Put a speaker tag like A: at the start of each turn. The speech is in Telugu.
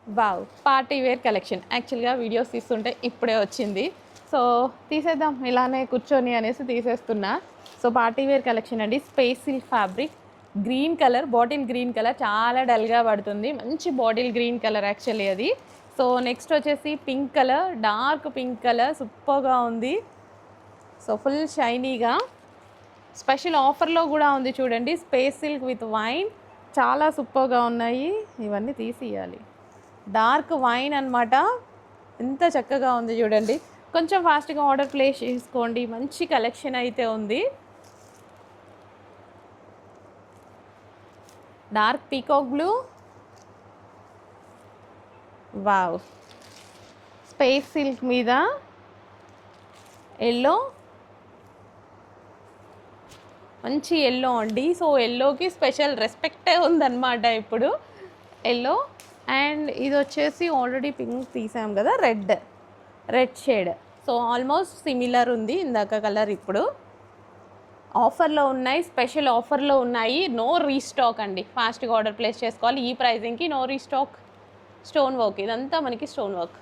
A: వావ్! Party wear collection. యాక్చువల్‌గా వీడియోస్ తీస్తుంటే ఇప్పుడే వచ్చింది. సో, తీసేద్దాం ఇలానే కూర్చొని అనేసి తీసేస్తున్నా. సో, పార్టీ వేర్ కలెక్షన్ అండి. Space silk fabric. Green colour, bottle green colour చాలా డల్‌గా పడుతుంది. మంచి బాటిల్ గ్రీన్ కలర్ యాక్చువల్లీ అది. సో, నెక్స్ట్ వచ్చేసి pink colour, dark pink colour సూపర్‌గా ఉంది. సో, ఫుల్ షైనీగా స్పెషల్ ఆఫర్‌లో గూడా ఉంది చూడండి. స్పేస్ సిల్క్ విత్ వైన్ చాలా సూపర్‌గా ఉన్నాయి. ఇవన్నీ తీసియాలి. డార్క్ వైన్ అనమాట. ఎంత చక్కగా ఉంది చూడండి. కొంచెం ఫాస్ట్‌గా ఆర్డర్ ప్లేస్ చేసుకోండి. మంచి కలెక్షన్ అయితే ఉంది. Dark peacock blue. Wow! Space silk మీద యెల్లో, మంచి యెల్లో అండి. సో, యెల్లోకి స్పెషల్ రెస్పెక్టే ఉందన్నమాట ఇప్పుడు. యెల్లో అండ్ ఇది వచ్చేసి ఆల్రెడీ పింక్ తీసాం కదా, red shade. So almost similar ఉంది ఇందాక కలర్. ఇప్పుడు ఆఫర్లో ఉన్నాయి, స్పెషల్ ఆఫర్లో ఉన్నాయి. నో రీస్టాక్ అండి, ఫాస్ట్గా ఆర్డర్ ప్లేస్ చేసుకోవాలి. ఈ ప్రైజింగ్కి నో రీస్టాక్. స్టోన్ వర్క్, ఇదంతా మనకి స్టోన్ వర్క్.